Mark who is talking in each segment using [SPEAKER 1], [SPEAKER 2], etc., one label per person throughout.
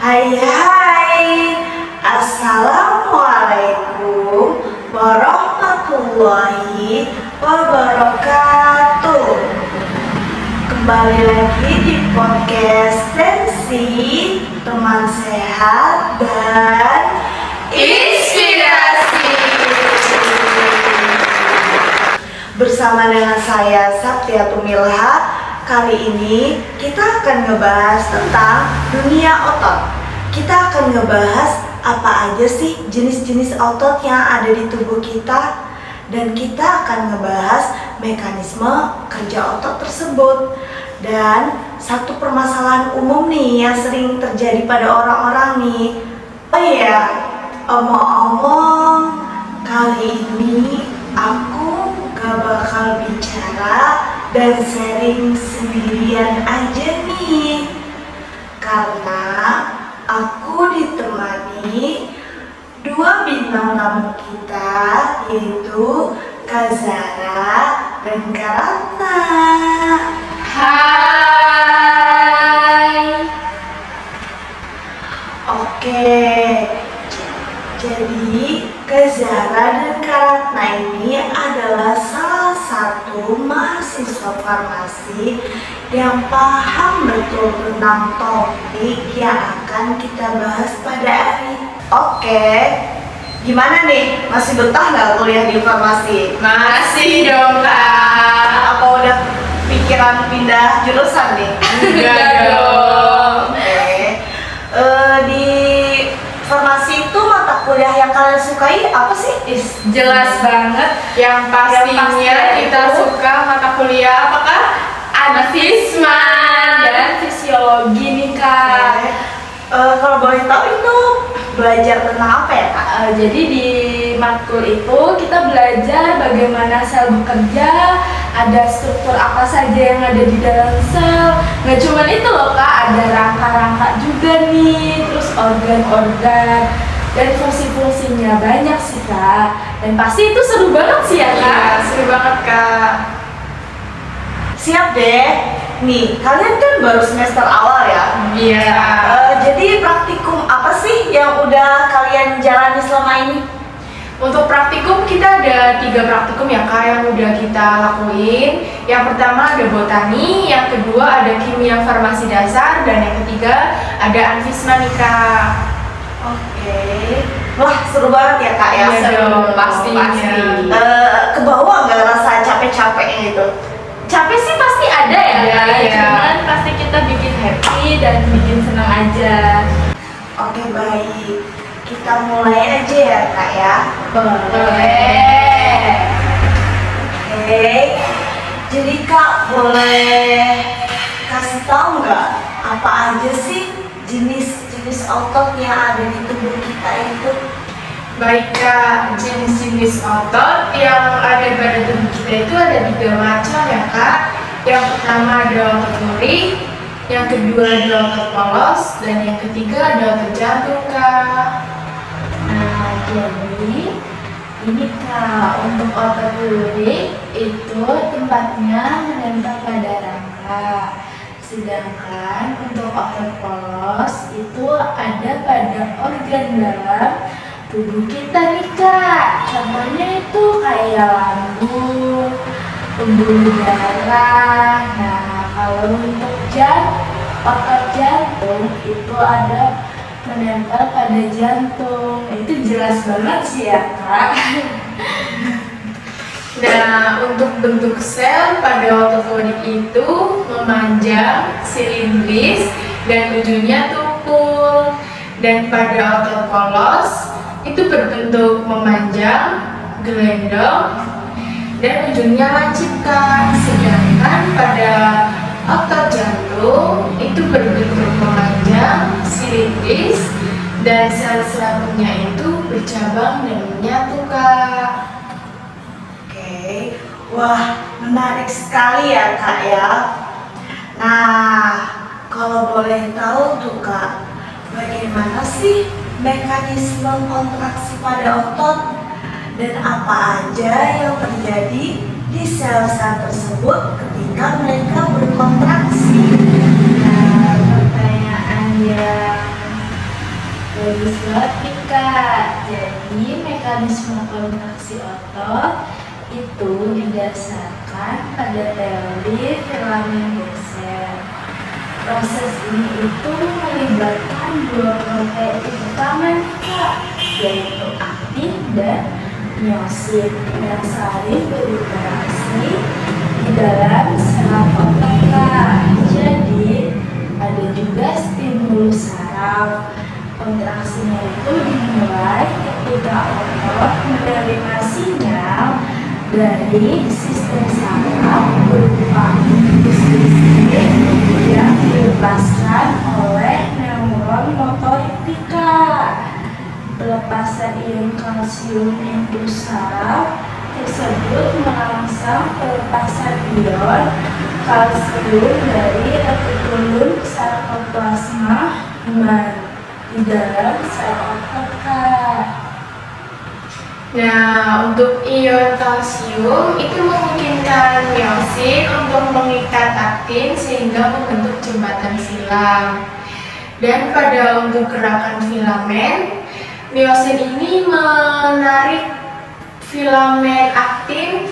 [SPEAKER 1] Hai hai, Assalamualaikum warahmatullahi wabarakatuh. Kembali lagi di podcast Tensi, teman sehat dan
[SPEAKER 2] inspirasi.
[SPEAKER 1] Bersama dengan saya Saptia Tumilha. Kali ini kita akan ngebahas tentang dunia otot. Kita akan ngebahas apa aja sih jenis-jenis otot yang ada di tubuh kita, dan kita akan ngebahas mekanisme kerja otot tersebut. Dan satu permasalahan umum nih yang sering terjadi pada orang-orang nih. Oh iya, omong-omong, kali ini aku gak bakal bicara dan sharing sendirian aja nih, karena aku ditemani dua bintang tamu kita, yaitu Kak Zara dan Kak Ratna.
[SPEAKER 2] Hai.
[SPEAKER 1] Oke, jadi Kak Zara dan Kak Ratna ini adalah salah satu mahasiswa farmasi yang paham betul tentang topik yang akan kita bahas pada hari. Oke, gimana nih? Masih betah nggak kuliah di farmasi?
[SPEAKER 2] Masih dong, Kak.
[SPEAKER 1] Apa udah pikiran pindah jurusan nih?
[SPEAKER 2] Enggak dong.
[SPEAKER 1] Oke. Di farmasi itu mata kuliah yang kalian sukai apa sih?
[SPEAKER 2] Jelas banget. Yang pastinya kita suka mata kuliah apakah? Advisman dan fisiologi nih, Kak.
[SPEAKER 1] Kalau boleh tahu itu belajar tentang apa ya, Kak?
[SPEAKER 2] Jadi di matkul itu kita belajar bagaimana sel bekerja, ada struktur apa saja yang ada di dalam sel. Nggak cuma itu loh, Kak, ada rangka-rangka juga nih, terus organ-organ dan fungsi-fungsinya banyak sih, Kak. Dan pasti itu seru banget sih ya, Kak.
[SPEAKER 1] Iya, seru banget, Kak. Siap deh. Nih, kalian kan baru semester awal ya?
[SPEAKER 2] Iya.
[SPEAKER 1] Jadi praktikum apa sih yang udah kalian jalani selama ini?
[SPEAKER 2] Untuk praktikum kita ada 3 praktikum ya, Kak, yang udah kita lakuin. Yang pertama ada botani, yang kedua ada kimia farmasi dasar, dan yang ketiga ada advisman nih, Kak.
[SPEAKER 1] Oke. Wah, seru banget ya, Kak ya?
[SPEAKER 2] Iya dong, pastinya.
[SPEAKER 1] Kebawa nggak rasa capek-capeknya itu?
[SPEAKER 2] Capek sih pasti ada ya, Kak.
[SPEAKER 1] Iya.
[SPEAKER 2] Cuman pasti kita bikin happy dan bikin senang aja.
[SPEAKER 1] Oke, baik. Kita mulai aja ya, Kak ya?
[SPEAKER 2] Boleh.
[SPEAKER 1] Oke. Jadi Kak, boleh kasih tahu nggak apa aja sih jenis-jenis otot yang ada di tubuh kita itu?
[SPEAKER 2] Baik, Kak, jenis-jenis otot yang ada pada tubuh kita itu ada 3 macam ya, Kak. Yang pertama ada otot lurik, yang kedua ada otot polos, dan yang ketiga ada otot jantung, Kak.
[SPEAKER 3] Nah, jadi ini Kak, untuk otot lurik itu tempatnya menempel pada rangka. Sedangkan untuk otot polos itu ada pada organ dalam tubuh kita nih, Kak. Contohnya itu kayak lambung, pembuluh darah. Nah, kalau untuk otot jantung itu ada menempel pada jantung. Itu jelas banget sih ya, Kak.
[SPEAKER 2] Nah, untuk bentuk sel pada otot lurik itu memanjang, silindris, dan ujungnya tumpul. Dan pada otot polos itu berbentuk memanjang, gelendong, dan ujungnya lancip, Kak. Sedangkan pada otot jantung itu berbentuk memanjang, silindris, dan sel-selnya itu bercabang dan menyatu, Kak.
[SPEAKER 1] Oke. Wah, menarik sekali ya, Kak ya. Nah, kalau boleh tahu tuh, Kak, bagaimana sih mekanisme kontraksi pada otot dan apa aja yang terjadi di sel-sel tersebut ketika mereka berkontraksi?
[SPEAKER 3] Nah, pertanyaan yang Bagus banget nih Kak. Jadi mekanisme kontraksi otot itu didasarkan pada teori filamen geser. Proses ini itu melibatkan dua protein utama nih Kak, yaitu aktin dan miosin yang saling berinteraksi di dalam saraf otot Kak. Jadi ada juga stimulus saraf. Kontraksinya itu dimulai ketika otot menerima sinyal dari sistem saraf berupa impuls listrik yang dilepaskan oleh neuron motorik Kak. Pelepasan ion kalsium impuls saraf tersebut merangsang pelepasan ion kalsium dari retikulum sarkoplasma di dalam sel otot Kak.
[SPEAKER 4] Nah, untuk ion kalsium itu memungkinkan miosin untuk mengikat aktin sehingga membentuk jembatan silang. Dan pada untuk gerakan filamen, miosin ini menarik filamen aktin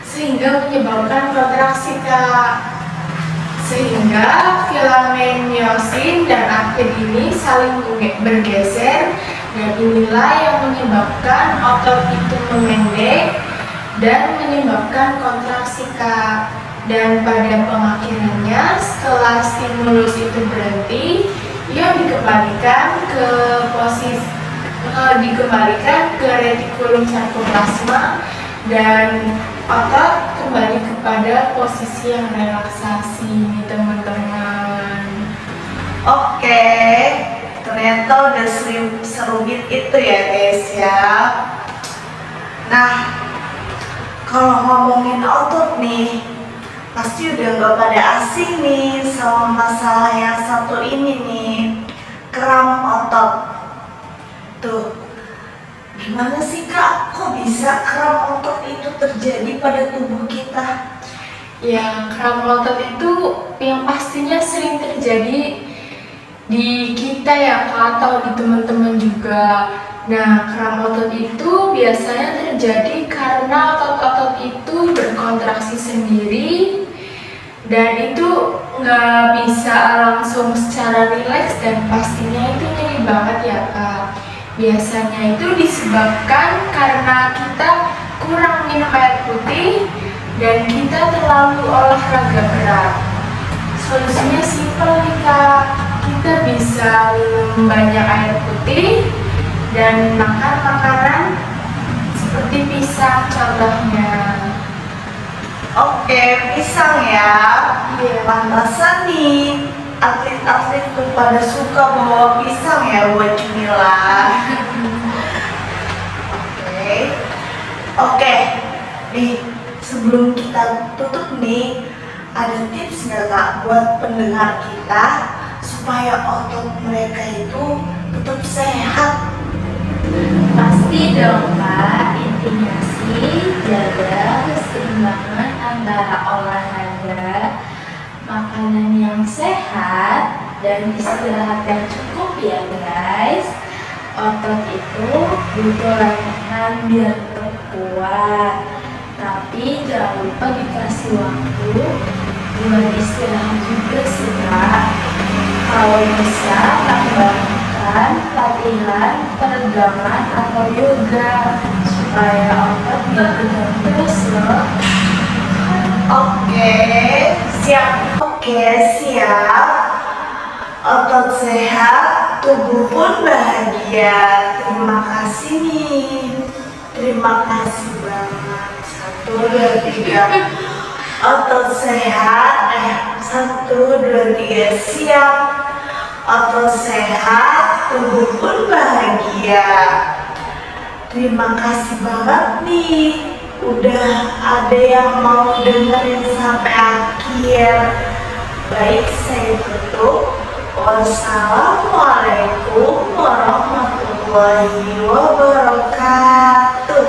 [SPEAKER 4] sehingga menyebabkan kontraksi Kak. Sehingga filamen miosin dan aktin ini saling bergeser, dan inilah yang menyebabkan otot itu memendek dan menyebabkan kontraksi Kak. Dan pada pengakhirannya setelah stimulus itu berhenti, ia dikembalikan ke retikulum sarkoplasma dan otot kembali kepada posisi yang relaksasi nih teman-teman.
[SPEAKER 1] Oke, ternyata udah serumit itu ya guys ya. Nah, kalau ngomongin otot nih, pasti udah gak pada asing nih sama masalah yang satu ini nih, kram otot. Tuh, gimana sih Kak? Kok bisa kram otot itu terjadi pada tubuh kita?
[SPEAKER 4] Yang kram otot itu yang pastinya sering terjadi di kita ya Kak, atau di teman-teman juga. Nah, kram otot itu biasanya terjadi karena otot-otot itu berkontraksi sendiri dan itu nggak bisa langsung secara rileks, dan pastinya itu nyeri banget ya Kak. Biasanya itu disebabkan karena kita kurang minum air putih dan kita terlalu olahraga berat. Solusinya simpel nih Kak, kita bisa minum banyak air putih dan makan makanan seperti pisang contohnya.
[SPEAKER 1] Oke, pisang ya.
[SPEAKER 4] Iya.
[SPEAKER 1] Pantasan nih atlet-atlet tuh pada suka bawa pisang ya buat cemilan. Oke, nih sebelum kita tutup nih, ada tips nggak Kak buat pendengar kita supaya otot mereka itu tetap sehat?
[SPEAKER 3] Pasti dong Kak, intinya sih jaga keseimbangan antara olahraga, makanan yang sehat, dan istirahat yang cukup ya guys. Otot itu butuh latihan biar tetap kuat, tapi jangan lupa dikasih waktu buat istirahat juga sih Kak. Kalau bisa tambahkan latihan peregangan atau yoga supaya otot gak tegang terus loh.
[SPEAKER 1] Oke, siap. Otot sehat, tubuh pun bahagia. Terima kasih nih. Terima kasih banget. 1, 2, 3. Otot sehat. 1, 2, 3. Siap. Otot sehat, tubuh pun bahagia. Terima kasih banget nih. Udah ada yang mau dengerin sampai akhir. Baik, saya tutup. Wassalamualaikum warahmatullahi wabarakatuh.